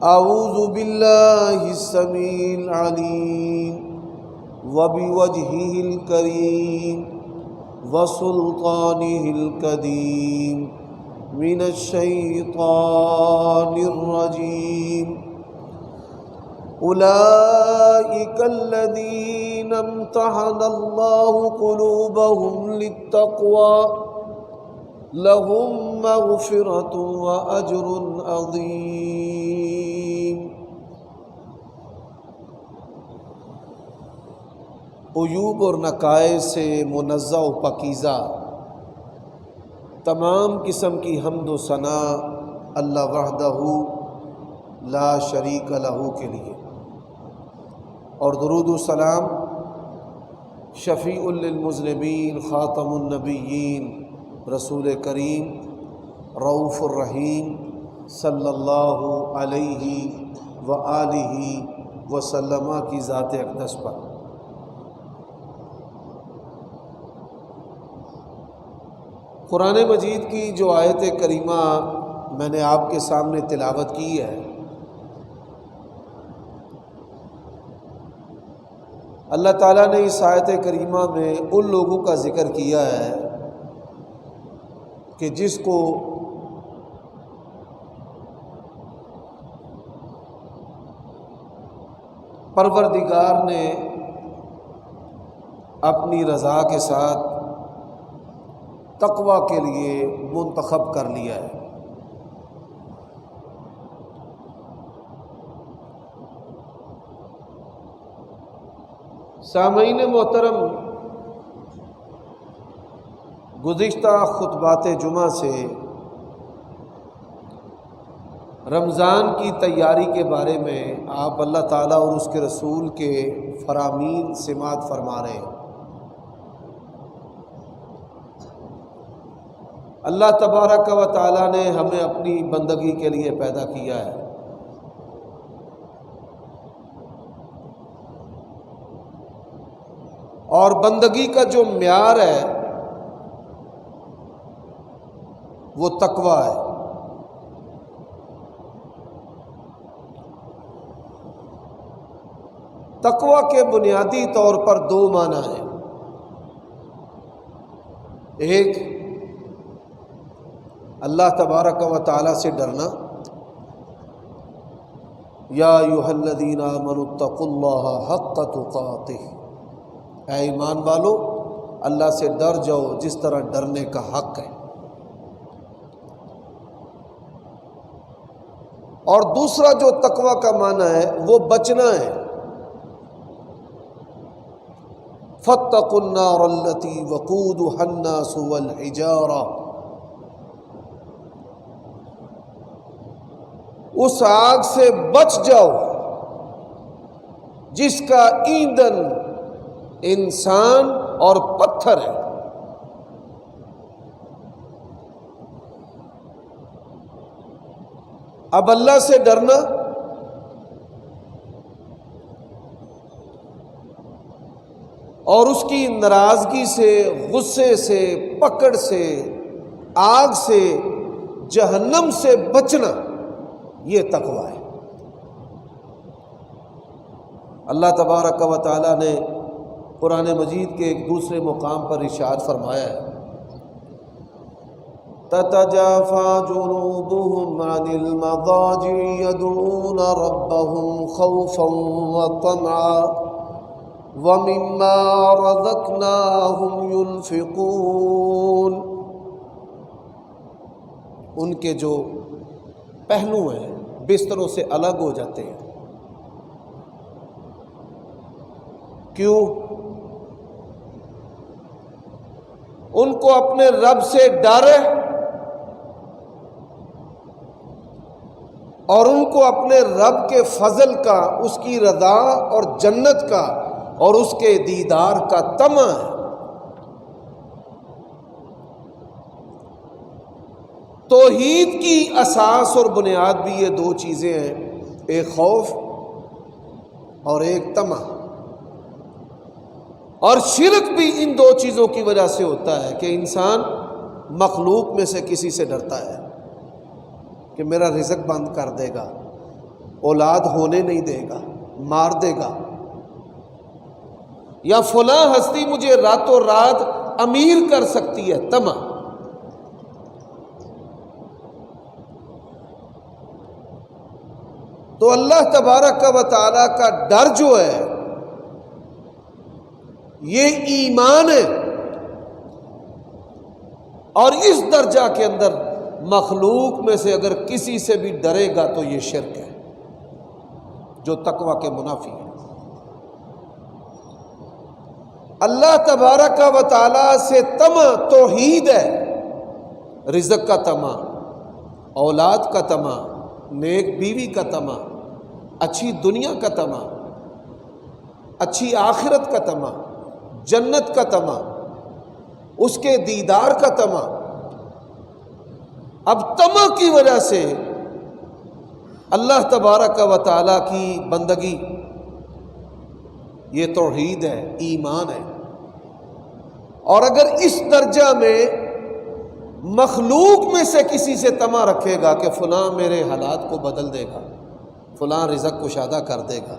اعوذ باللہ السمیع العلیم وبوجہہ الکریم وسلطانہ القدیم من الشیطان الرجیم اولئک الذین امتحن اللہ قلوبہم للتقوی لہم مغفرۃ واجر عظیم۔ عیوب اور نقائص سے منزہ و پاکیزہ تمام قسم کی حمد و ثنا اللہ وحدہ لا شریک لہ کے لیے، اور درود و سلام شفیع للمذنبین خاتم النبیین رسول کریم رؤوف الرحیم صلی اللہ علیہ وآلہ وسلم کی ذات اقدس پر۔ قرآن مجید کی جو آیت کریمہ میں نے آپ کے سامنے تلاوت کی ہے، اللہ تعالیٰ نے اس آیت کریمہ میں ان لوگوں کا ذکر کیا ہے کہ جس کو پروردگار نے اپنی رضا کے ساتھ تقوی کے لیے منتخب کر لیا ہے۔ سامعین محترم، گزشتہ خطبات جمعہ سے رمضان کی تیاری کے بارے میں آپ اللہ تعالیٰ اور اس کے رسول کے فرامین سماعت فرما رہے ہیں۔ اللہ تبارک و تعالیٰ نے ہمیں اپنی بندگی کے لیے پیدا کیا ہے، اور بندگی کا جو معیار ہے وہ تقوی ہے۔ تقوی کے بنیادی طور پر دو معنی ہیں۔ ایک اللہ تبارک و تعالیٰ سے ڈرنا، یا ایھا الذین آمنوا اتقوا اللہ حق تقاتہ، اے ایمان والو اللہ سے ڈر جاؤ جس طرح ڈرنے کا حق ہے۔ اور دوسرا جو تقوی کا معنی ہے وہ بچنا ہے۔ فاتقوا النار التی وقودها الناس والحجارہ، اس آگ سے بچ جاؤ جس کا ایندھن انسان اور پتھر ہے۔ اب اللہ سے ڈرنا اور اس کی ناراضگی سے، غصے سے، پکڑ سے، آگ سے، جہنم سے بچنا، یہ تقوی ہے۔ اللہ تبارک و تعالیٰ نے قرآن مجید کے ایک دوسرے مقام پر ارشاد فرمایا ہے، تتجافى جنوبهم عن المضاجع يدعون ربهم خوفا وطمعا ومما رزقناهم ينفقون۔ ان کے جو پہلو ہیں بستروں سے الگ ہو جاتے ہیں۔ کیوں؟ ان کو اپنے رب سے ڈر ہے اور ان کو اپنے رب کے فضل کا، اس کی رضا اور جنت کا اور اس کے دیدار کا طمع ہے۔ توحید کی اساس اور بنیاد بھی یہ دو چیزیں ہیں، ایک خوف اور ایک طمع۔ اور شرک بھی ان دو چیزوں کی وجہ سے ہوتا ہے کہ انسان مخلوق میں سے کسی سے ڈرتا ہے کہ میرا رزق بند کر دے گا، اولاد ہونے نہیں دے گا، مار دے گا، یا فلاں ہستی مجھے راتوں رات امیر کر سکتی ہے، طمع۔ تو اللہ تبارک و تعالیٰ کا ڈر جو ہے یہ ایمان ہے، اور اس درجہ کے اندر مخلوق میں سے اگر کسی سے بھی ڈرے گا تو یہ شرک ہے جو تقوی کے منافی ہے۔ اللہ تبارک و تعالیٰ سے طمع توحید ہے، رزق کا طمع، اولاد کا طمع، نیک بیوی کا طمع، اچھی دنیا کا طمع، اچھی آخرت کا طمع، جنت کا طمع، اس کے دیدار کا طمع۔ اب طمع کی وجہ سے اللہ تبارک و تعالیٰ کی بندگی یہ توحید ہے، ایمان ہے۔ اور اگر اس درجہ میں مخلوق میں سے کسی سے طمع رکھے گا کہ فلاں میرے حالات کو بدل دے گا، فلاں رزق کشادہ کر دے گا،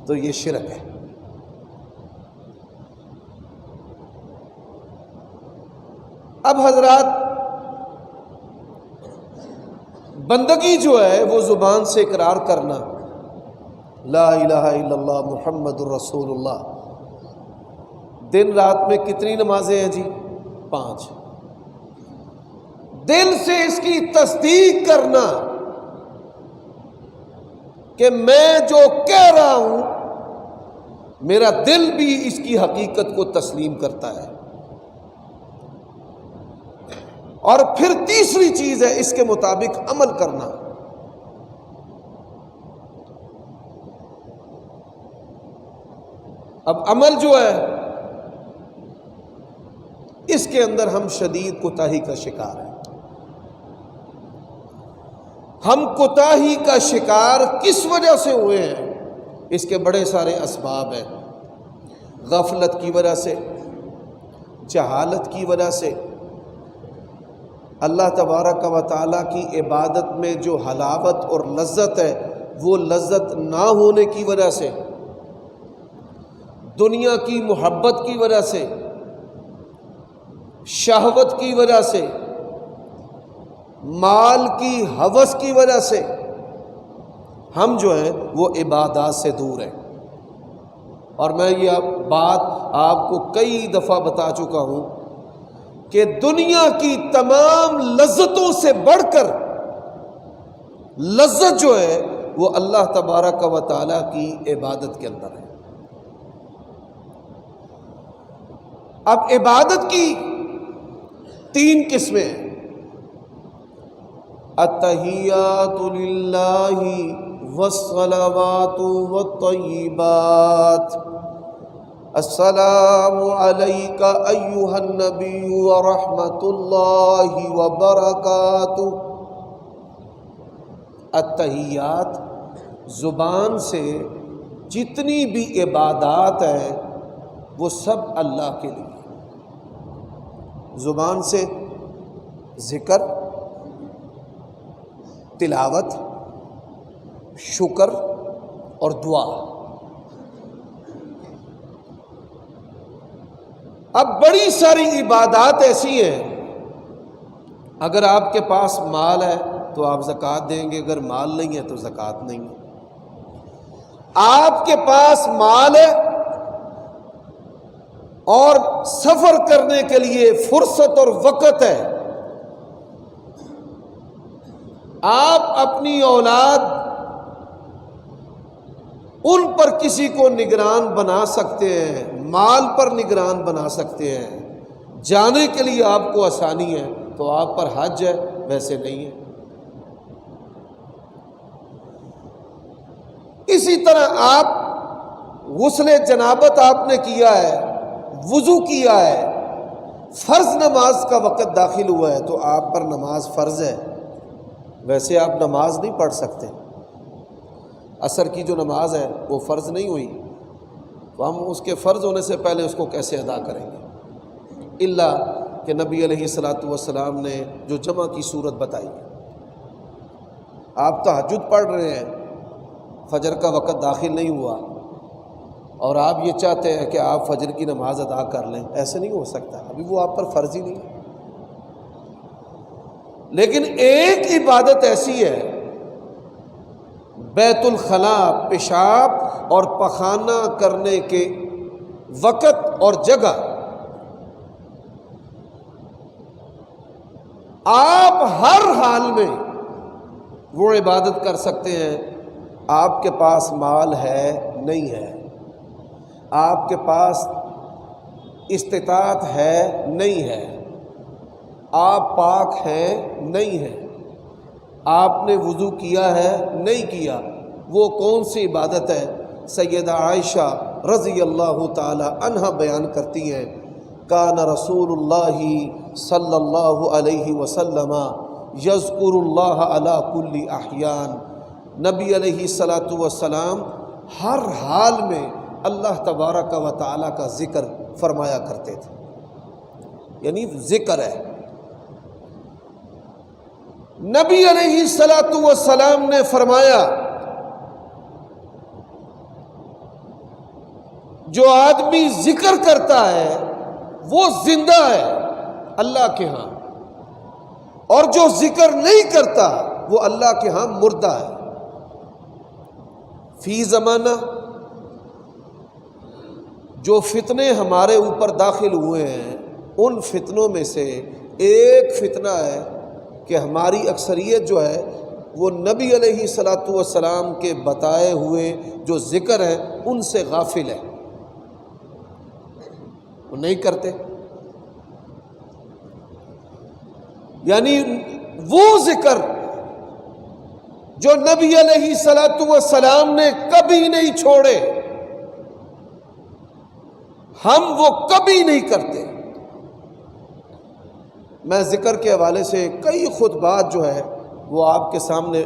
تو یہ شرک ہے۔ اب حضرات، بندگی جو ہے وہ زبان سے اقرار کرنا، لا الہ الا اللہ محمد الرسول اللہ، دن رات میں کتنی نمازیں ہیں جی؟ 5۔ دل سے اس کی تصدیق کرنا کہ میں جو کہہ رہا ہوں میرا دل بھی اس کی حقیقت کو تسلیم کرتا ہے۔ اور پھر تیسری چیز ہے اس کے مطابق عمل کرنا۔ اب عمل جو ہے اس کے اندر ہم شدید کوتاہی کا شکار ہیں۔ ہم کوتاہی کا شکار کس وجہ سے ہوئے ہیں؟ اس کے بڑے سارے اسباب ہیں۔ غفلت کی وجہ سے، جہالت کی وجہ سے، اللہ تبارک و تعالیٰ کی عبادت میں جو حلاوت اور لذت ہے وہ لذت نہ ہونے کی وجہ سے، دنیا کی محبت کی وجہ سے، شہوت کی وجہ سے، مال کی ہوس کی وجہ سے ہم جو ہیں وہ عبادات سے دور ہیں۔ اور میں یہ بات آپ کو کئی دفعہ بتا چکا ہوں کہ دنیا کی تمام لذتوں سے بڑھ کر لذت جو ہے وہ اللہ تبارک و تعالیٰ کی عبادت کے اندر ہے۔ اب عبادت کی 3 قسمیں ہیں۔ التحیات للہ والصلوات والطیبات، السلام علیک ایہا النبی ورحمۃ اللہ وبرکاتہ۔ التحیات، زبان سے جتنی بھی عبادات ہیں وہ سب اللہ کے لیے، زبان سے ذکر، تلاوت، شکر اور دعا۔ اب بڑی ساری عبادات ایسی ہیں، اگر آپ کے پاس مال ہے تو آپ زکوٰۃ دیں گے، اگر مال نہیں ہے تو زکوٰۃ نہیں ہے۔ آپ کے پاس مال ہے اور سفر کرنے کے لیے فرصت اور وقت ہے، آپ اپنی اولاد ان پر کسی کو نگران بنا سکتے ہیں، مال پر نگران بنا سکتے ہیں، جانے کے لیے آپ کو آسانی ہے تو آپ پر حج ہے، ویسے نہیں ہے۔ اسی طرح آپ غسل جنابت آپ نے کیا ہے، وضو کیا ہے، فرض نماز کا وقت داخل ہوا ہے تو آپ پر نماز فرض ہے، ویسے آپ نماز نہیں پڑھ سکتے۔ عصر کی جو نماز ہے وہ فرض نہیں ہوئی تو ہم اس کے فرض ہونے سے پہلے اس کو کیسے ادا کریں گے؟ الا کہ نبی علیہ الصلوۃ والسلام نے جو جمع کی صورت بتائی، آپ تہجد پڑھ رہے ہیں فجر کا وقت داخل نہیں ہوا اور آپ یہ چاہتے ہیں کہ آپ فجر کی نماز ادا کر لیں، ایسے نہیں ہو سکتا، ابھی وہ آپ پر فرض ہی نہیں ہے۔ لیکن ایک عبادت ایسی ہے، بیت الخلا، پیشاب اور پخانہ کرنے کے وقت اور جگہ آپ ہر حال میں وہ عبادت کر سکتے ہیں۔ آپ کے پاس مال ہے نہیں ہے، آپ کے پاس استطاعت ہے نہیں ہے، آپ پاک ہیں نہیں ہیں، آپ نے وضو کیا ہے نہیں کیا، وہ کون سی عبادت ہے؟ سیدہ عائشہ رضی اللہ تعالی عنہا بیان کرتی ہیں، کان رسول اللہ صلی اللہ علیہ وسلم یذکر اللہ علی کل احیان، نبی علیہ الصلاۃ والسلام ہر حال میں اللہ تبارک و تعالیٰ کا ذکر فرمایا کرتے تھے، یعنی ذکر ہے۔ نبی علیہ الصلاۃ والسلام نے فرمایا، جو آدمی ذکر کرتا ہے وہ زندہ ہے اللہ کے ہاں، اور جو ذکر نہیں کرتا وہ اللہ کے ہاں مردہ ہے۔ فی زمانہ جو فتنے ہمارے اوپر داخل ہوئے ہیں، ان فتنوں میں سے ایک فتنہ ہے کہ ہماری اکثریت جو ہے وہ نبی علیہ الصلاۃ والسلام کے بتائے ہوئے جو ذکر ہیں ان سے غافل ہے، وہ نہیں کرتے۔ یعنی وہ ذکر جو نبی علیہ الصلاۃ والسلام نے کبھی نہیں چھوڑے، ہم وہ کبھی نہیں کرتے۔ میں ذکر کے حوالے سے کئی خطبات جو ہے وہ آپ کے سامنے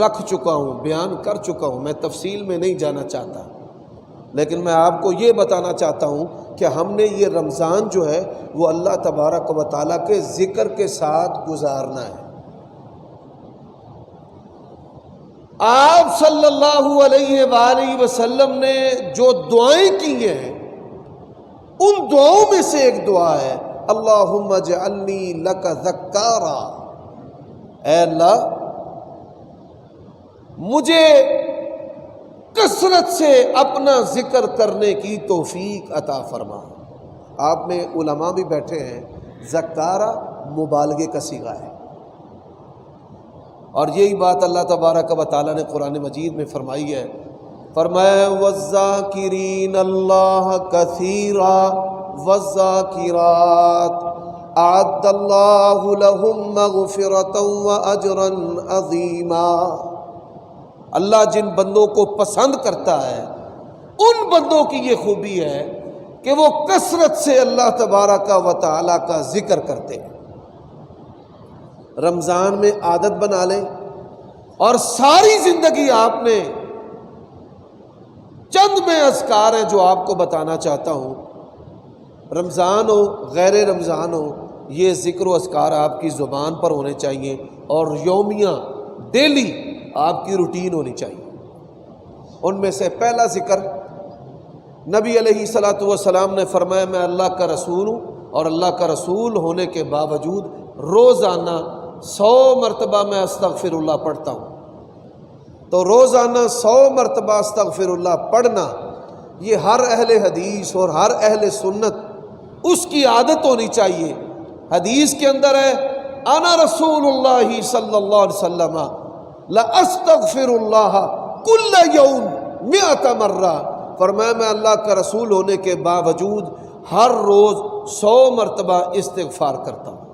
رکھ چکا ہوں، بیان کر چکا ہوں، میں تفصیل میں نہیں جانا چاہتا، لیکن میں آپ کو یہ بتانا چاہتا ہوں کہ ہم نے یہ رمضان جو ہے وہ اللہ تبارک و تعالیٰ کے ذکر کے ساتھ گزارنا ہے۔ آپ صلی اللہ علیہ وآلہ وسلم نے جو دعائیں کی ہیں، ان دعاؤں میں سے ایک دعا ہے، اللہم اجعلنی لک ذکارا، اے اللہ مجھے کثرت سے اپنا ذکر کرنے کی توفیق عطا فرما۔ آپ میں علماء بھی بیٹھے ہیں، ذکارا مبالغے کا صیغہ ہے، اور یہی بات اللہ تبارک و تعالیٰ نے قرآن مجید میں فرمائی ہے، فرمایا والذاکرین اللہ کثیرا والذاکرات اعد اللہ لہم مغفرۃ واجرا عظیما۔ اللہ جن بندوں کو پسند کرتا ہے ان بندوں کی یہ خوبی ہے کہ وہ کثرت سے اللہ تبارک و تعالیٰ کا ذکر کرتے ہیں۔ رمضان میں عادت بنا لیں، اور ساری زندگی آپ نے چند میں اذکار ہیں جو آپ کو بتانا چاہتا ہوں، رمضان ہو غیر رمضان ہو، یہ ذکر و اذکار آپ کی زبان پر ہونے چاہیے، اور یومیہ ڈیلی آپ کی روٹین ہونی چاہیے۔ ان میں سے پہلا ذکر نبی علیہ الصلاۃ والسلام نے فرمایا، میں اللہ کا رسول ہوں، اور اللہ کا رسول ہونے کے باوجود روزانہ 100 مرتبہ میں استغفر اللہ پڑھتا ہوں۔ تو روزانہ 100 مرتبہ استغفر اللہ پڑھنا، یہ ہر اہل حدیث اور ہر اہل سنت اس کی عادت ہونی چاہیے۔ حدیث کے اندر ہے، انا رسول اللہ صلی اللہ علیہ وسلم لاستغفر اللہ کل یوم 100 مرہ، فرمایا میں اللہ کا رسول ہونے کے باوجود ہر روز 100 مرتبہ استغفار کرتا ہوں۔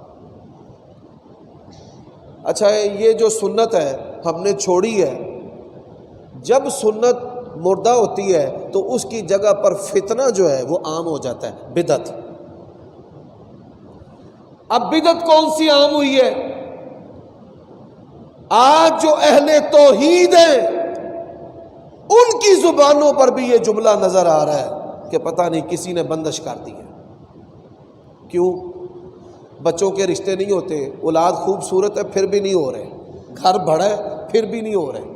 اچھا، یہ جو سنت ہے ہم نے چھوڑی ہے۔ جب سنت مردہ ہوتی ہے تو اس کی جگہ پر فتنہ جو ہے وہ عام ہو جاتا ہے، بدعت۔ اب بدعت کون سی عام ہوئی ہے؟ آج جو اہل توحید ہیں ان کی زبانوں پر بھی یہ جملہ نظر آ رہا ہے کہ پتہ نہیں کسی نے بندش کر دی ہے۔ کیوں؟ بچوں کے رشتے نہیں ہوتے، اولاد خوبصورت ہے پھر بھی نہیں ہو رہے، گھر بڑا ہے پھر بھی نہیں ہو رہے،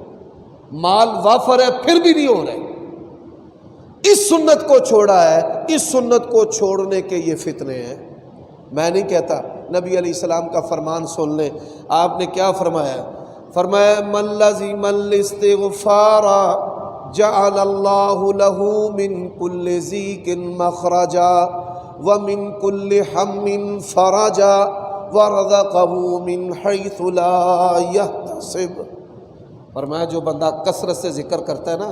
مال وافر ہے پھر بھی نہیں ہو رہے، اس سنت کو چھوڑا ہے، اس سنت کو چھوڑنے کے یہ فتنے ہیں۔ میں نہیں کہتا، نبی علیہ السلام کا فرمان سن لیں، آپ نے کیا فرمایا؟ فرمایا من لزم الاستغفار جعل اللہ لہ من کل ضیق مخرجا ومن کل ہم فرجا ورزقہ من حیث لا یحتسب۔ فرمایا جو بندہ کثرت سے ذکر کرتا ہے نا،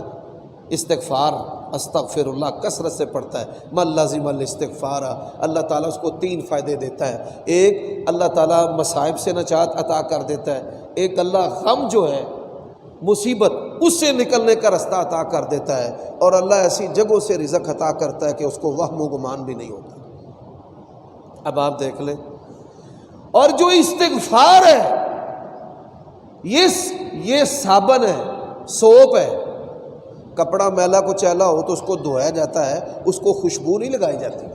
استغفار، استغفر اللہ کثرت سے پڑھتا ہے، من لازم الاستغفار، اللہ تعالیٰ اس کو 3 فائدے دیتا ہے۔ ایک، اللہ تعالیٰ مصائب سے نجات عطا کر دیتا ہے۔ ایک، اللہ غم جو ہے، مصیبت، اس سے نکلنے کا راستہ عطا کر دیتا ہے۔ اور اللہ ایسی جگہوں سے رزق عطا کرتا ہے کہ اس کو وہم و گمان بھی نہیں ہوتا۔ اب آپ دیکھ لیں، اور جو استغفار ہے یہ صابن ہے، سوپ ہے۔ کپڑا میلا کو چیلا ہو تو اس کو دھویا جاتا ہے، اس کو خوشبو نہیں لگائی جاتی۔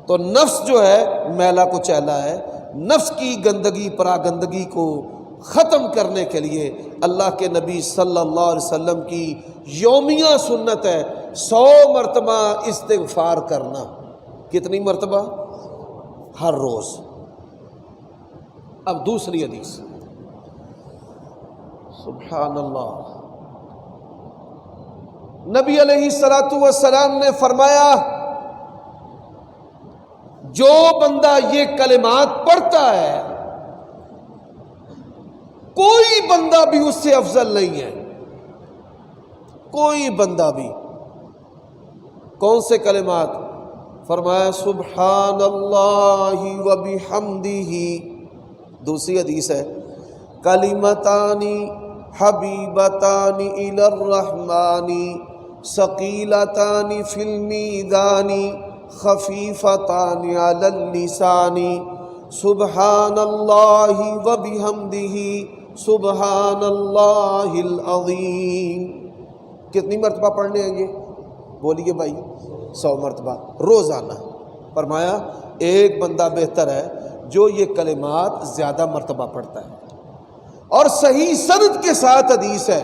تو نفس جو ہے میلا کو چیلا ہے، نفس کی گندگی پراگندگی کو ختم کرنے کے لیے اللہ کے نبی صلی اللہ علیہ وسلم کی یومیہ سنت ہے 100 مرتبہ استغفار کرنا۔ کتنی مرتبہ؟ ہر روز۔ اب دوسری حدیث، سبحان اللہ، نبی علیہ الصلوۃ والسلام نے فرمایا جو بندہ یہ کلمات پڑھتا ہے کوئی بندہ بھی اس سے افضل نہیں ہے، کوئی بندہ بھی۔ کون سے کلمات؟ فرمایا سبحان اللہ و بحمدہ۔ دوسری حدیث ہے کلمتان حبیبتان الی الرحمن ثقیلتان فی المیزان خفیفتان علی اللسان سبحان اللہ و بحمدہ سبحان اللہ العظیم۔ کتنی مرتبہ پڑھنے ہیں یہ؟ بولیے بھائی، 100 مرتبہ روزانہ۔ فرمایا ایک بندہ بہتر ہے جو یہ کلمات زیادہ مرتبہ پڑھتا ہے۔ اور صحیح سند کے ساتھ حدیث ہے،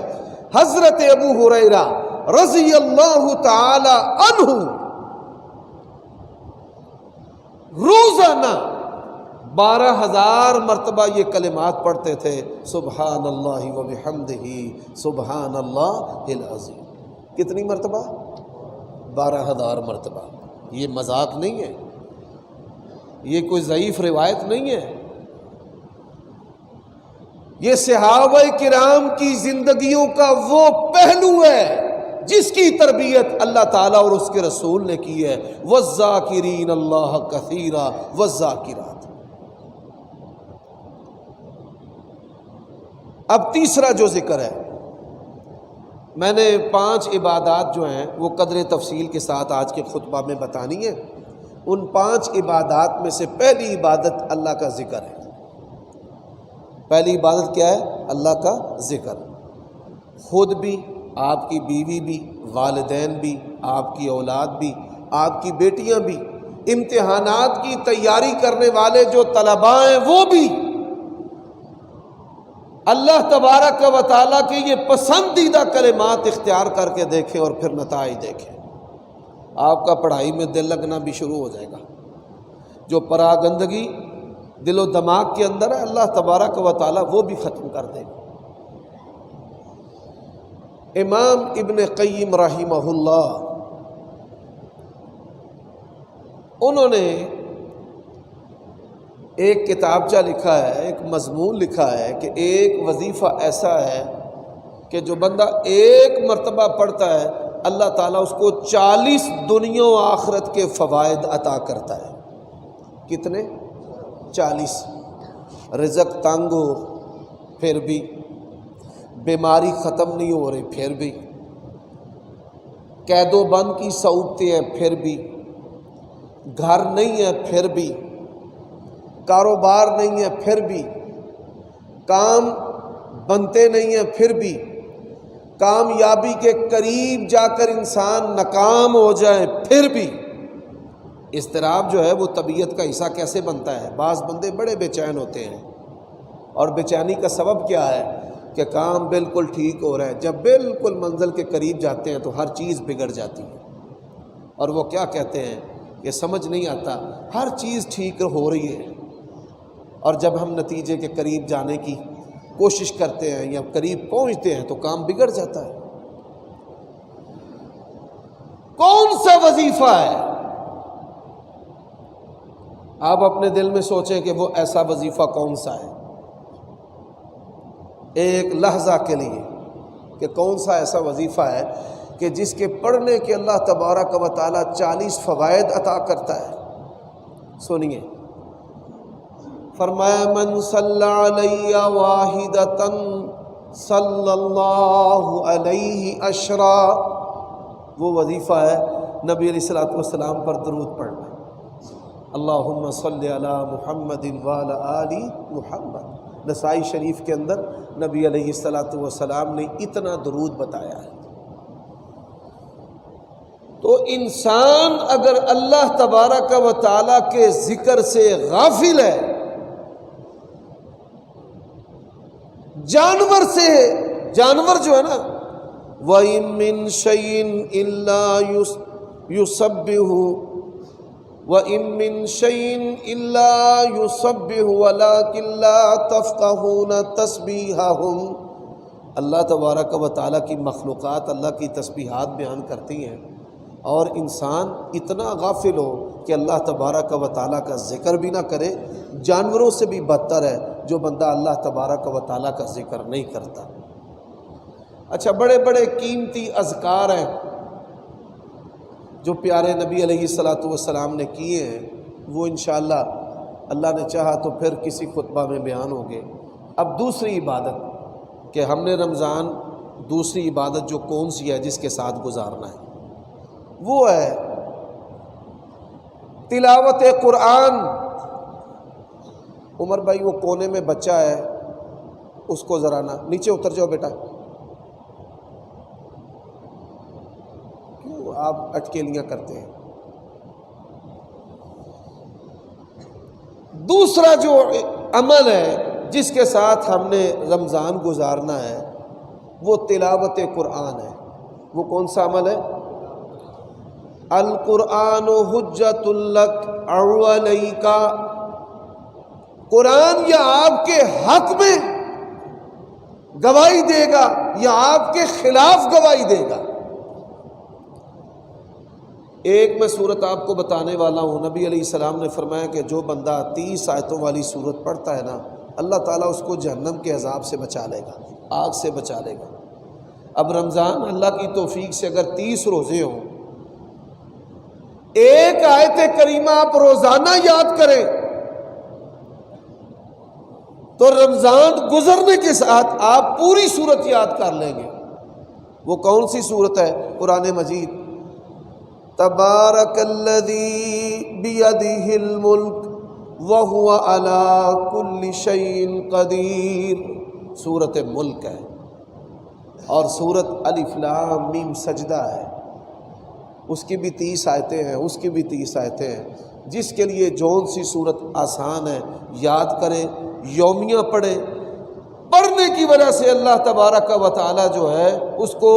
حضرت ابو ہریرہ رضی اللہ تعالی عنہ روزانہ 12,000 مرتبہ یہ کلمات پڑھتے تھے، سبحان اللہ و بحمدہ سبحان اللہ العظیم۔ کتنی مرتبہ؟ 12,000 مرتبہ۔ یہ مذاق نہیں ہے، یہ کوئی ضعیف روایت نہیں ہے، یہ صحابہ کرام کی زندگیوں کا وہ پہلو ہے جس کی تربیت اللہ تعالیٰ اور اس کے رسول نے کی ہے۔ والذاکرین اللہ کثیرا والذاکرات۔ اب تیسرا جو ذکر ہے، میں نے 5 عبادات جو ہیں وہ قدر تفصیل کے ساتھ آج کے خطبہ میں بتانی ہے۔ ان 5 عبادات میں سے پہلی عبادت اللہ کا ذکر ہے۔ پہلی عبادت کیا ہے؟ اللہ کا ذکر۔ خود بھی، آپ کی بیوی بھی، والدین بھی، آپ کی اولاد بھی، آپ کی بیٹیاں بھی، امتحانات کی تیاری کرنے والے جو طلباء ہیں وہ بھی اللہ تبارک و تعالیٰ کے یہ پسندیدہ کلمات اختیار کر کے دیکھیں اور پھر نتائج دیکھیں۔ آپ کا پڑھائی میں دل لگنا بھی شروع ہو جائے گا۔ جو پراگندگی دل و دماغ کے اندر ہے اللہ تبارک و تعالیٰ وہ بھی ختم کر دے گا۔ امام ابن قیم رحمہ اللہ انہوں نے ایک کتابچہ لکھا ہے، ایک مضمون لکھا ہے کہ ایک وظیفہ ایسا ہے کہ جو بندہ ایک مرتبہ پڑھتا ہے اللہ تعالیٰ اس کو 40 دنیا و آخرت کے فوائد عطا کرتا ہے۔ کتنے؟ 40۔ رزق تنگ ہو پھر بھی، بیماری ختم نہیں ہو رہی پھر بھی، قید و بند کی صعوبتیں ہیں پھر بھی، گھر نہیں ہے پھر بھی، کاروبار نہیں ہے پھر بھی، کام بنتے نہیں ہیں پھر بھی، کامیابی کے قریب جا کر انسان ناکام ہو جائے پھر بھی، اضطراب جو ہے وہ طبیعت کا حصہ کیسے بنتا ہے؟ بعض بندے بڑے بے چین ہوتے ہیں، اور بے چینی کا سبب کیا ہے؟ کہ کام بالکل ٹھیک ہو رہا ہے، جب بالکل منزل کے قریب جاتے ہیں تو ہر چیز بگڑ جاتی ہے، اور وہ کیا کہتے ہیں کہ سمجھ نہیں آتا، ہر چیز ٹھیک ہو رہی ہے، اور جب ہم نتیجے کے قریب جانے کی کوشش کرتے ہیں یا قریب پہنچتے ہیں تو کام بگڑ جاتا ہے۔ کون سا وظیفہ ہے؟ آپ اپنے دل میں سوچیں کہ وہ ایسا وظیفہ کون سا ہے، ایک لحظہ کے لیے، کہ کون سا ایسا وظیفہ ہے کہ جس کے پڑھنے کے اللہ تبارک و تعالیٰ 40 فوائد عطا کرتا ہے۔ سنیے، فرمایا من صلی علی واحدۃ صلی اللہ علیہ عشرا، وہ وظیفہ ہے نبی علیہ الصلوۃ والسلام پر درود پڑھنا۔ اللہم صلی علی محمد وعلی آل محمد، نسائی شریف کے اندر نبی علیہ الصلوۃ والسلام نے اتنا درود بتایا ہے۔ تو انسان اگر اللہ تبارک و تعالیٰ کے ذکر سے غافل ہے، جانور سے، جانور جو ہے نا، وَإِن مِّن شَيْءٍ إِلَّا يُسَبِّحُ وَإِن مِّن شَيْءٍ إِلَّا يُسَبِّحُ وَلَٰكِن لَّا تَفْقَهُونَ تَسْبِيحَهُمْ، اللہ تبارک و تعالیٰ کی مخلوقات اللہ کی تسبیحات بیان کرتی ہیں، اور انسان اتنا غافل ہو کہ اللہ تبارک و تعالیٰ کا ذکر بھی نہ کرے۔ جانوروں سے بھی بدتر ہے جو بندہ اللہ تبارک و تعالیٰ کا ذکر نہیں کرتا۔ اچھا، بڑے بڑے قیمتی اذکار ہیں جو پیارے نبی علیہ الصلوۃ والسلام نے کیے ہیں، وہ انشاءاللہ اللہ نے چاہا تو پھر کسی خطبہ میں بیان ہوں گے۔ اب دوسری عبادت کہ ہم نے رمضان، دوسری عبادت جو کون سی ہے جس کے ساتھ گزارنا ہے، وہ ہے تلاوت قرآن۔ عمر بھائی وہ کونے میں بچہ ہے، اس کو ذرا نہ نیچے اتر جاؤ بیٹا، کیوں آپ اٹکیلیاں کرتے ہیں؟ دوسرا جو عمل ہے جس کے ساتھ ہم نے رمضان گزارنا ہے وہ تلاوت قرآن ہے۔ وہ کون سا عمل ہے؟ القرآن حجۃ لک او علیک، قرآن یا آپ کے حق میں گواہی دے گا یا آپ کے خلاف گواہی دے گا۔ ایک میں صورت آپ کو بتانے والا ہوں، نبی علیہ السلام نے فرمایا کہ جو بندہ 30 آیتوں والی صورت پڑھتا ہے نا، اللہ تعالیٰ اس کو جہنم کے عذاب سے بچا لے گا، آگ سے بچا لے گا۔ اب رمضان اللہ کی توفیق سے اگر 30 روزے ہوں، ایک آیت کریمہ آپ روزانہ یاد کریں تو رمضان گزرنے کے ساتھ آپ پوری صورت یاد کر لیں گے۔ وہ کون سی صورت ہے؟ قرآن مجید، تبارک الذی بیدہ الملک وہو علی کل شیء قدیر، سورۃ ملک ہے، اور سورۃ الف لام میم سجدہ ہے، اس کی بھی 30 آیتیں ہیں، اس کی بھی 30 آیتیں ہیں۔ جس کے لیے جون سی صورت آسان ہے یاد کریں، یومیہ پڑھیں، پڑھنے کی وجہ سے اللہ تبارک و تعالی جو ہے اس کو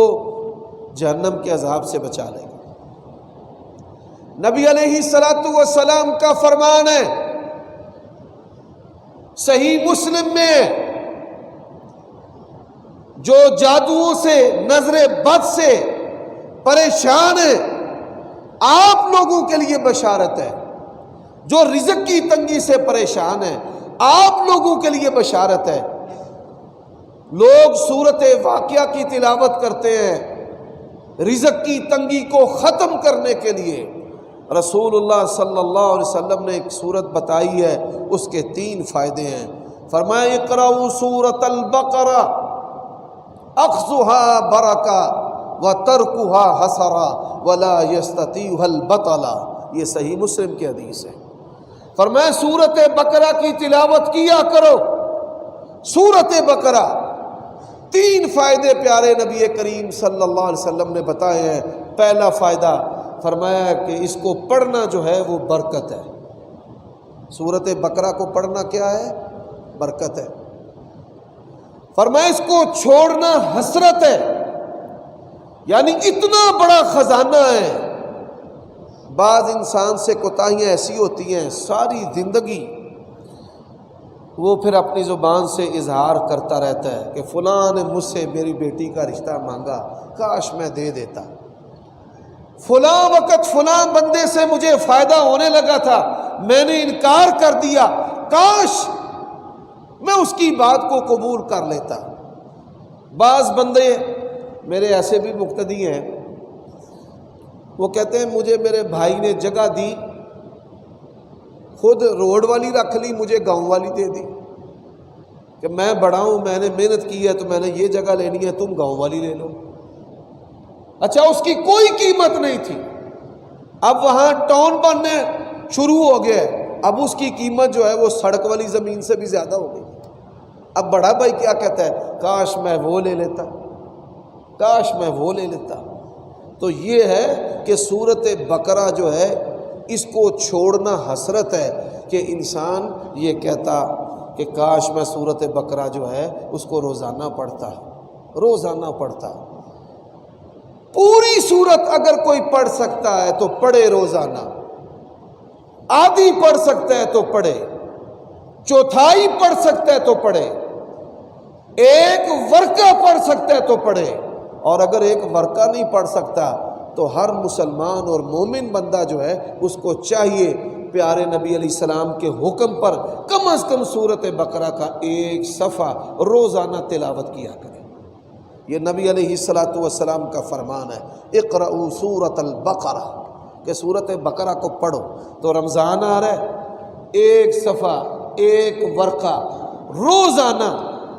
جہنم کے عذاب سے بچا لے گا۔ نبی علیہ الصلوۃ والسلام کا فرمان ہے، صحیح مسلم میں، جو جادوؤں سے، نظر بد سے پریشان ہے، آپ لوگوں کے لیے بشارت ہے۔ جو رزق کی تنگی سے پریشان ہے، آپ لوگوں کے لیے بشارت ہے۔ لوگ سورت واقعہ کی تلاوت کرتے ہیں رزق کی تنگی کو ختم کرنے کے لیے۔ رسول اللہ صلی اللہ علیہ وسلم نے ایک سورت بتائی ہے، اس کے 3 فائدے ہیں۔ فرمایا اقرؤوا سورۃ البقرہ اخذها برکہ وترکها حسرہ ولا یستطیعها البطلہ، یہ صحیح مسلم کی حدیث ہے۔ فرمایا سورۃ بقرہ کی تلاوت کیا کرو۔ سورۃ بقرہ 3 فائدے پیارے نبی کریم صلی اللہ علیہ وسلم نے بتائے ہیں۔ پہلا فائدہ فرمایا کہ اس کو پڑھنا جو ہے وہ برکت ہے۔ سورۃ بقرہ کو پڑھنا کیا ہے؟ برکت ہے۔ فرمایا اس کو چھوڑنا حسرت ہے، یعنی اتنا بڑا خزانہ ہے۔ بعض انسان سے کوتاہیاں ایسی ہوتی ہیں ساری زندگی وہ پھر اپنی زبان سے اظہار کرتا رہتا ہے کہ فلاں نے مجھ سے میری بیٹی کا رشتہ مانگا، کاش میں دے دیتا، فلاں وقت فلاں بندے سے مجھے فائدہ ہونے لگا تھا، میں نے انکار کر دیا، کاش میں اس کی بات کو قبول کر لیتا۔ بعض بندے میرے ایسے بھی مقتدی ہیں، وہ کہتے ہیں مجھے میرے بھائی نے جگہ دی، خود روڈ والی رکھ لی، مجھے گاؤں والی دے دی کہ میں بڑا ہوں، میں نے محنت کی ہے تو میں نے یہ جگہ لینی ہے، تم گاؤں والی لے لو۔ اچھا اس کی کوئی قیمت نہیں تھی، اب وہاں ٹاؤن بننے شروع ہو گیا ہے، اب اس کی قیمت جو ہے وہ سڑک والی زمین سے بھی زیادہ ہو گئی۔ اب بڑا بھائی کیا کہتا ہے، کاش میں وہ لے لیتا، کاش میں وہ لے لیتا۔ تو یہ ہے کہ سورۃ بقرہ جو ہے اس کو چھوڑنا حسرت ہے کہ انسان یہ کہتا کہ کاش میں سورۃ بقرہ جو ہے اس کو روزانہ پڑھتا، روزانہ پڑھتا۔ پوری سورت اگر کوئی پڑھ سکتا ہے تو پڑھے روزانہ، آدھی پڑھ سکتا ہے تو پڑھے، چوتھائی پڑھ سکتا ہے تو پڑھے، ایک ورقہ پڑھ سکتا ہے تو پڑھے، اور اگر ایک ورقہ نہیں پڑھ سکتا تو ہر مسلمان اور مومن بندہ جو ہے اس کو چاہیے پیارے نبی علیہ السلام کے حکم پر کم از کم سورۃ بقرہ کا ایک صفحہ روزانہ تلاوت کیا کرے۔ یہ نبی علیہ السلام کا فرمان ہے، اقرؤوا سورۃ البقرہ، کہ سورۃ بقرہ کو پڑھو۔ تو رمضان آ رہا ہے، ایک صفحہ ایک ورقہ روزانہ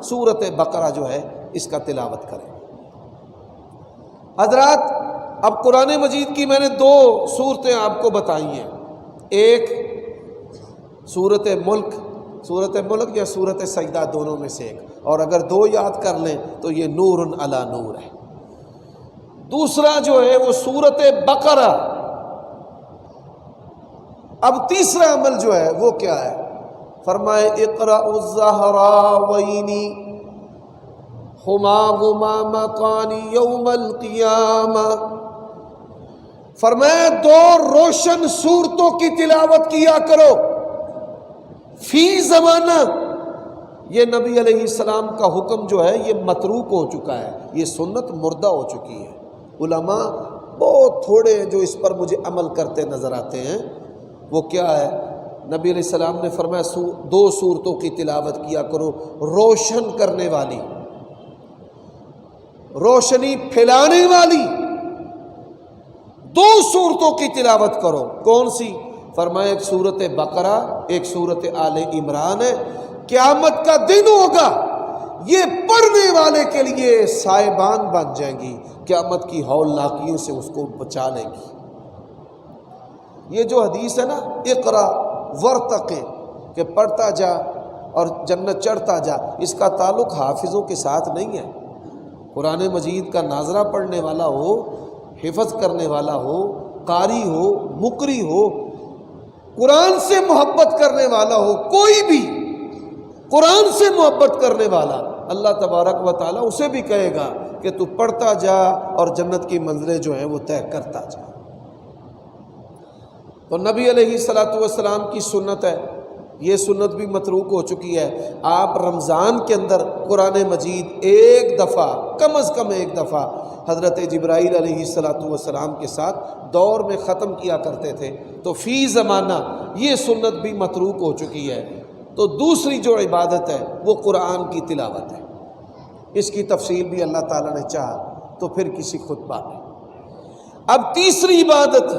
سورۃ بقرہ جو ہے اس کا تلاوت کریں۔ حضرات اب قرآن مجید کی میں نے دو صورتیں آپ کو بتائی ہیں، ایک سورۃ ملک، سورۃ ملک یا سورۃ سجدہ، دونوں میں سے ایک، اور اگر دو یاد کر لیں تو یہ نور علی نور ہے۔ دوسرا جو ہے وہ سورۃ بقرہ۔ اب تیسرا عمل جو ہے وہ کیا ہے؟ فرمائے اقرأوا الزہراوین ہما غمامتان یوم القیامہ، فرمایا دو روشن سورتوں کی تلاوت کیا کرو فی زمانہ۔ یہ نبی علیہ السلام کا حکم جو ہے یہ متروک ہو چکا ہے، یہ سنت مردہ ہو چکی ہے۔ علماء بہت تھوڑے ہیں جو اس پر مجھے عمل کرتے نظر آتے ہیں۔ وہ کیا ہے؟ نبی علیہ السلام نے فرمایا دو سورتوں کی تلاوت کیا کرو روشن کرنے والی، روشنی پھیلانے والی دو سورتوں کی تلاوت کرو۔ کون سی؟ فرمایا ایک سورۃ بقرہ، ایک سورۃ آل عمران ہے۔ قیامت کا دن ہوگا، یہ پڑھنے والے کے لیے سائبان بن جائیں گی، قیامت کی ہولناکیوں سے اس کو بچا لیں گی۔ یہ جو حدیث ہے نا، اقرا ورتقِ، کہ پڑھتا جا اور جنت چڑھتا جا، اس کا تعلق حافظوں کے ساتھ نہیں ہے۔ قرآن مجید کا ناظرہ پڑھنے والا ہو، حفظ کرنے والا ہو، قاری ہو، مقری ہو، قرآن سے محبت کرنے والا ہو، کوئی بھی قرآن سے محبت کرنے والا، اللہ تبارک و تعالیٰ اسے بھی کہے گا کہ تو پڑھتا جا اور جنت کی منزلیں جو ہیں وہ طے کرتا جا۔ تو نبی علیہ السلام کی سنت ہے، یہ سنت بھی متروک ہو چکی ہے۔ آپ رمضان کے اندر قرآن مجید ایک دفعہ، کم از کم ایک دفعہ حضرت جبرائیل علیہ السلام کے ساتھ دور میں ختم کیا کرتے تھے۔ تو فی زمانہ یہ سنت بھی متروک ہو چکی ہے۔ تو دوسری جو عبادت ہے وہ قرآن کی تلاوت ہے، اس کی تفصیل بھی اللہ تعالیٰ نے چاہا تو پھر کسی خطبہ میں۔ اب تیسری عبادت،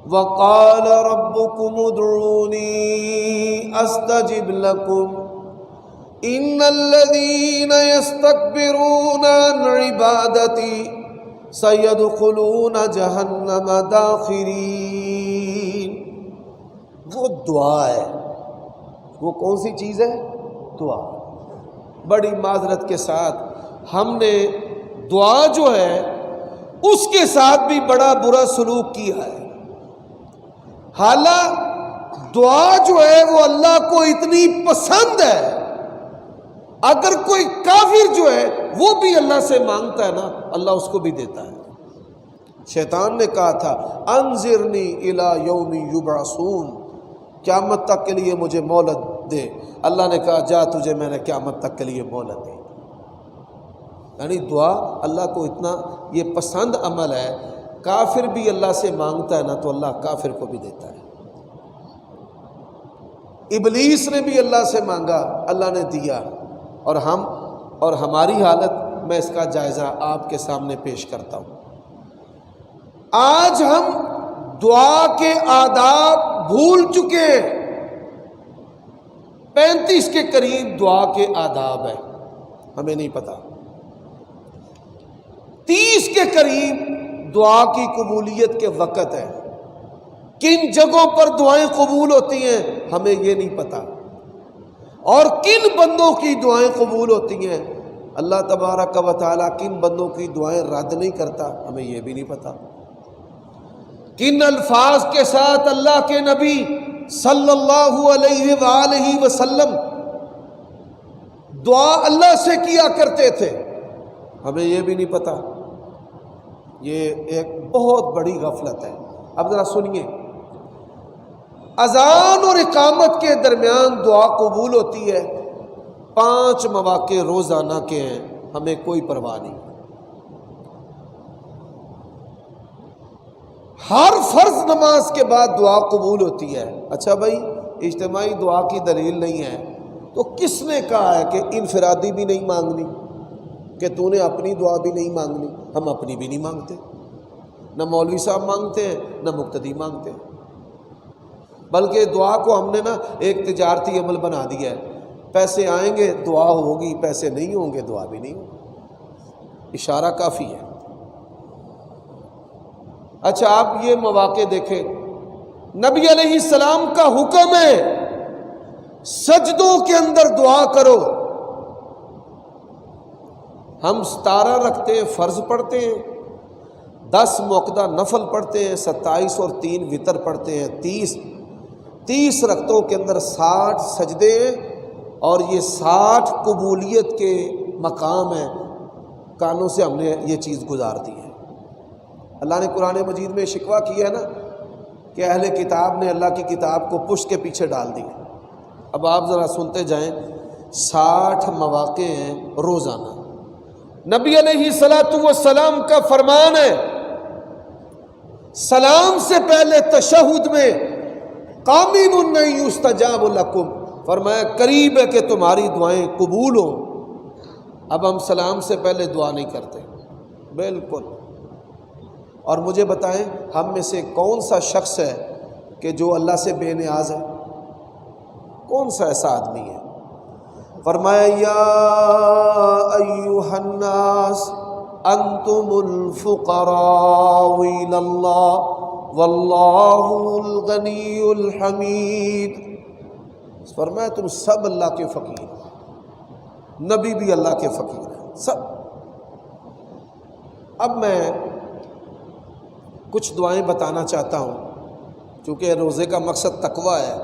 وَقَالَ رَبُّكُمُ ادْعُونِي أَسْتَجِبْ لَكُمْ إِنَّ الَّذِينَ يَسْتَكْبِرُونَ عَنْ عِبَادَتِي سَيَدْخُلُونَ جَهَنَّمَ دَاخِرِينَ۔ وہ دعا ہے، وہ کون سی چیز ہے؟ دعا۔ بڑی معذرت کے ساتھ ہم نے دعا جو ہے اس کے ساتھ بھی بڑا برا سلوک کیا ہے۔ حالانکہ دعا جو ہے وہ اللہ کو اتنی پسند ہے اگر کوئی کافر جو ہے وہ بھی اللہ سے مانگتا ہے نا، اللہ اس کو بھی دیتا ہے۔ شیطان نے کہا تھا انظرنی الی یوم یبعثون، قیامت تک کے لیے مجھے مہلت دے۔ اللہ نے کہا جا تجھے میں نے قیامت تک کے لیے مہلت دی۔ یعنی دعا اللہ کو اتنا یہ پسند عمل ہے، کافر بھی اللہ سے مانگتا ہے نا تو اللہ کافر کو بھی دیتا ہے۔ ابلیس نے بھی اللہ سے مانگا، اللہ نے دیا، اور ہماری حالت میں اس کا جائزہ آپ کے سامنے پیش کرتا ہوں۔ آج ہم دعا کے آداب بھول چکے ہیں۔ 35 کے قریب دعا کے آداب ہیں، ہمیں نہیں پتا۔ 30 کے قریب دعا کی قبولیت کے وقت ہے۔ کن جگہوں پر دعائیں قبول ہوتی ہیں ہمیں یہ نہیں پتا، اور کن بندوں کی دعائیں قبول ہوتی ہیں، اللہ تبارک و تعالیٰ کن بندوں کی دعائیں رد نہیں کرتا، ہمیں یہ بھی نہیں پتا۔ کن الفاظ کے ساتھ اللہ کے نبی صلی اللہ علیہ وآلہ وسلم دعا اللہ سے کیا کرتے تھے، ہمیں یہ بھی نہیں پتا۔ یہ ایک بہت بڑی غفلت ہے۔ اب ذرا سنیے، اذان اور اقامت کے درمیان دعا قبول ہوتی ہے، 5 مواقع روزانہ کے ہیں، ہمیں کوئی پرواہ نہیں۔ ہر فرض نماز کے بعد دعا قبول ہوتی ہے۔ اچھا بھائی، اجتماعی دعا کی دلیل نہیں ہے تو کس نے کہا ہے کہ انفرادی بھی نہیں مانگنی، کہ تو نے اپنی دعا بھی نہیں مانگنی؟ ہم اپنی بھی نہیں مانگتے، نہ مولوی صاحب مانگتے ہیں نہ مقتدی مانگتے ہیں، بلکہ دعا کو ہم نے نا ایک تجارتی عمل بنا دیا ہے۔ پیسے آئیں گے دعا ہوگی، پیسے نہیں ہوں گے دعا بھی نہیں ہوگی۔ اشارہ کافی ہے۔ اچھا آپ یہ مواقع دیکھیں، نبی علیہ السلام کا حکم ہے سجدوں کے اندر دعا کرو۔ ہم 17 رکھتے ہیں فرض پڑھتے ہیں، 10 موقدہ نفل پڑھتے ہیں، 27 اور 3 وتر پڑھتے ہیں، 30 رکعتوں کے اندر 60 سجدے ہیں، اور یہ 60 قبولیت کے مقام ہیں۔ کانوں سے ہم نے یہ چیز گزار دی ہے۔ اللہ نے قرآن مجید میں شکوہ کیا ہے نا کہ اہل کتاب نے اللہ کی کتاب کو پشت کے پیچھے ڈال دی۔ اب آپ ذرا سنتے جائیں، 60 مواقع ہیں روزانہ۔ نبی علیہ السلام کا فرمان ہے، سلام سے پہلے تشہد میں قامن ان یستجاب لکم، فرمایا قریب ہے کہ تمہاری دعائیں قبول ہوں۔ اب ہم سلام سے پہلے دعا نہیں کرتے، بالکل۔ اور مجھے بتائیں ہم میں سے کون سا شخص ہے کہ جو اللہ سے بے نیاز ہے؟ کون سا ایسا آدمی ہے؟ فرمایا یا ایھا الناس انتم الفقراء الی اللہ واللہ الغنی الحمید۔ فرمایا تم سب اللہ کے فقیر، نبی بھی اللہ کے فقیر ہیں سب۔ اب میں کچھ دعائیں بتانا چاہتا ہوں، چونکہ روزے کا مقصد تقویٰ ہے،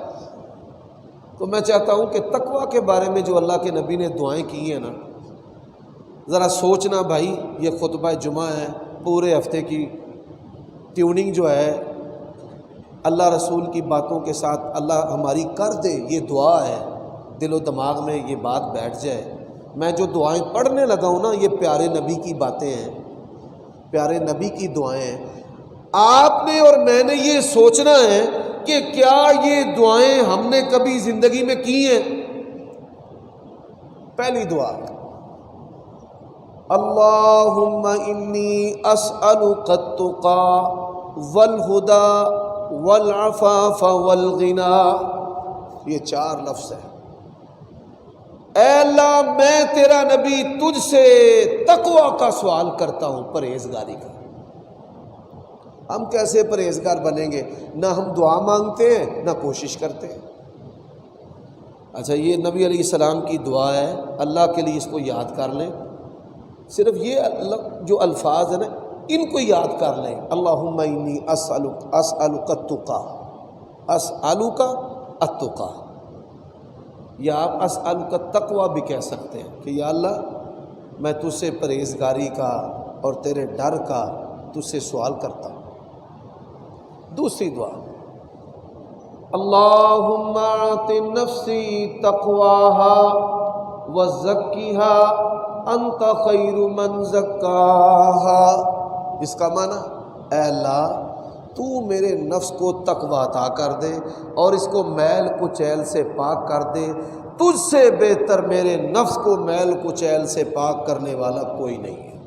تو میں چاہتا ہوں کہ تقویٰ کے بارے میں جو اللہ کے نبی نے دعائیں کی ہیں نا، ذرا سوچنا بھائی، یہ خطبہ جمعہ ہے، پورے ہفتے کی ٹیوننگ جو ہے اللہ رسول کی باتوں کے ساتھ اللہ ہماری کر دے، یہ دعا ہے، دل و دماغ میں یہ بات بیٹھ جائے۔ میں جو دعائیں پڑھنے لگا ہوں نا، یہ پیارے نبی کی باتیں ہیں، پیارے نبی کی دعائیں ہیں۔ آپ نے اور میں نے یہ سوچنا ہے کہ کیا یہ دعائیں ہم نے کبھی زندگی میں کی ہیں؟ پہلی دعا، اللہم انی اسألک التقی والہدی والعفاف والغنی، یہ 4 لفظ ہیں۔ اے اللہ میں تیرا نبی تجھ سے تقوی کا سوال کرتا ہوں، پرہیزگاری کا۔ ہم کیسے پرہیزگار بنیں گے؟ نہ ہم دعا مانگتے ہیں نہ کوشش کرتے ہیں۔ اچھا یہ نبی علیہ السلام کی دعا ہے، اللہ کے لیے اس کو یاد کر لیں۔ صرف یہ جو الفاظ ہیں نا ان کو یاد کر لیں، اللہم انی اسألک التقی، اسألک التقی۔ یا آپ اسألک التقوی بھی کہہ سکتے ہیں کہ یا اللہ میں تجھ سے پرہیزگاری کا اور تیرے ڈر کا تجھ سے سوال کرتا ہوں۔ دوسری دعا، اللہم اعط نفسی تقواها وزکیها انت خیر من زکاها، اس کا معنی اے اللہ تو میرے نفس کو تقوی عطا کر دے اور اس کو میل کچیل سے پاک کر دے، تجھ سے بہتر میرے نفس کو میل کچیل سے پاک کرنے والا کوئی نہیں ہے۔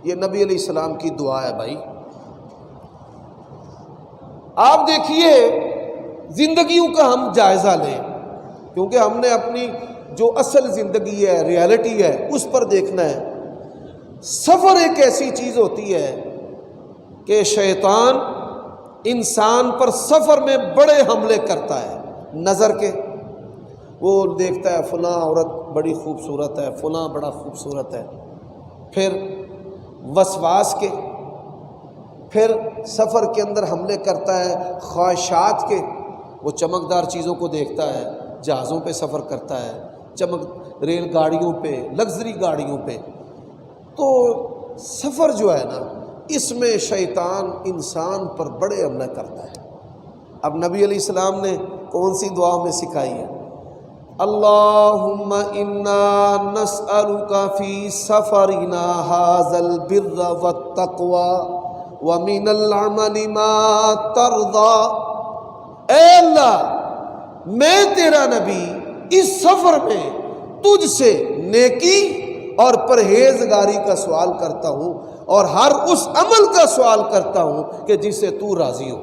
یہ نبی علیہ السلام کی دعا ہے بھائی۔ آپ دیکھیے زندگیوں کا ہم جائزہ لیں، کیونکہ ہم نے اپنی جو اصل زندگی ہے، ریالٹی ہے، اس پر دیکھنا ہے۔ سفر ایک ایسی چیز ہوتی ہے کہ شیطان انسان پر سفر میں بڑے حملے کرتا ہے، نظر کے، وہ دیکھتا ہے فلاں عورت بڑی خوبصورت ہے، فلاں بڑا خوبصورت ہے، پھر وسواس کے، پھر سفر کے اندر حملے کرتا ہے خواہشات کے، وہ چمکدار چیزوں کو دیکھتا ہے، جہازوں پہ سفر کرتا ہے، ریل گاڑیوں پہ، لگژری گاڑیوں پہ۔ تو سفر جو ہے نا، اس میں شیطان انسان پر بڑے حملے کرتا ہے۔ اب نبی علیہ السلام نے کون سی دعا میں سکھائی ہے؟ اللہم انا نسألک فی سفرنا ھذا البر والتقوی ومن العمل ما ترضی، اے اللہ میں تیرا نبی اس سفر میں تجھ سے نیکی اور پرہیزگاری کا سوال کرتا ہوں اور ہر اس عمل کا سوال کرتا ہوں کہ جس سے تو راضی ہو۔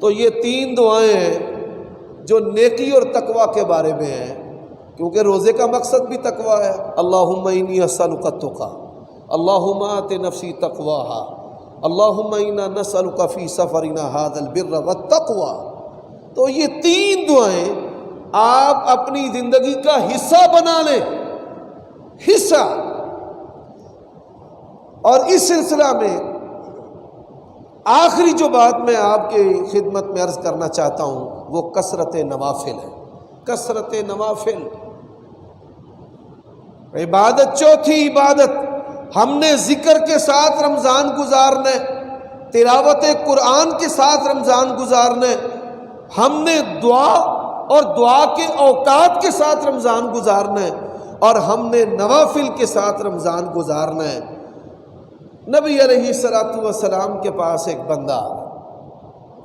تو یہ تین دعائیں ہیں جو نیکی اور تقوی کے بارے میں ہیں، کیونکہ روزے کا مقصد بھی تقوی ہے۔ اللہم انی اسألک التقی، اللہم آت نفسی تقواها، اللہم انا نسألک فی سفرنا ھذا البر والتقوی۔ تو یہ تین دعائیں آپ اپنی زندگی کا حصہ بنا لیں، حصہ۔ اور اس سلسلہ میں آخری جو بات میں آپ کی خدمت میں عرض کرنا چاہتا ہوں وہ کثرت نوافل ہے۔ کثرت نوافل عبادت، چوتھی عبادت ہم نے ذکر کے ساتھ رمضان گزارنا ہے، تلاوت قرآن کے ساتھ رمضان گزارنا ہے، ہم نے دعا اور دعا کے اوقات کے ساتھ رمضان گزارنا ہے، اور ہم نے نوافل کے ساتھ رمضان گزارنا ہے۔ نبی علیہ السلام کے پاس ایک بندہ،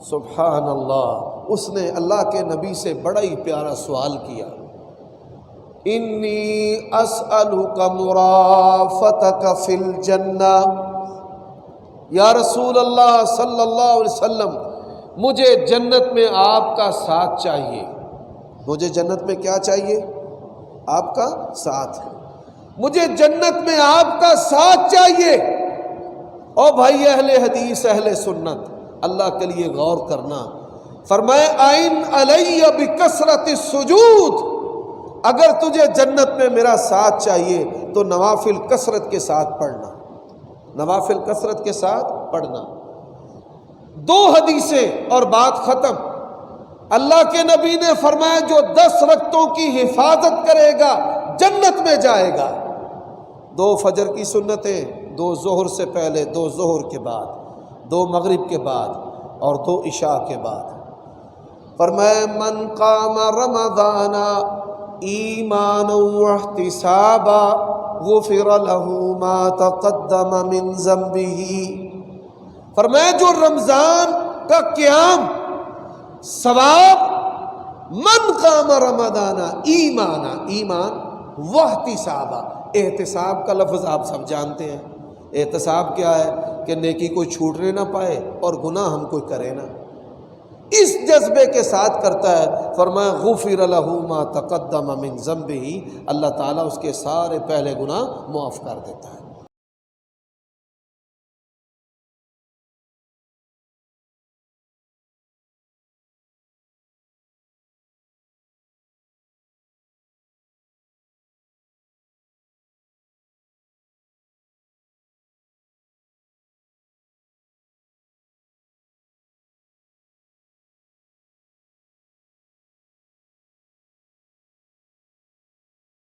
سبحان اللہ، اس نے اللہ کے نبی سے بڑا ہی پیارا سوال کیا، انی اسألک مرافتک فی الجنہ، یا رسول اللہ صلی اللہ علیہ وسلم مجھے جنت میں آپ کا ساتھ چاہیے۔ مجھے جنت میں کیا چاہیے؟ آپ کا ساتھ۔ مجھے جنت میں آپ کا ساتھ چاہیے۔ او بھائی اہل حدیث، اہل سنت، اللہ کے لیے غور کرنا۔ فرمائے آئین علی بکثرت السجود، اگر تجھے جنت میں میرا ساتھ چاہیے تو نوافل کثرت کے ساتھ پڑھنا، نوافل کثرت کے ساتھ پڑھنا۔ دو حدیثیں اور بات ختم۔ اللہ کے نبی نے فرمایا جو 10 رکعتوں کی حفاظت کرے گا جنت میں جائے گا۔ 2 فجر کی سنتیں، 2 ظہر سے پہلے، 2 ظہر کے بعد، 2 مغرب کے بعد اور 2 عشاء کے بعد۔ فرمایا من قام رمضان ایمانا واحتسابا غفر له ما تقدم من ذنبه، فرمایا جو رمضان کا قیام ثواب، من قام رمضان ایمانا، ایمان، واحتسابا، احتساب کا لفظ آپ سب جانتے ہیں۔ احتساب کیا ہے؟ کہ نیکی کوئی چھوٹنے نہ پائے اور گناہ ہم کوئی کرے نہ، اس جذبے کے ساتھ کرتا ہے۔ فرمایا غفر له ما تقدم من ذنبه، اللہ تعالیٰ اس کے سارے پہلے گناہ معاف کر دیتا ہے۔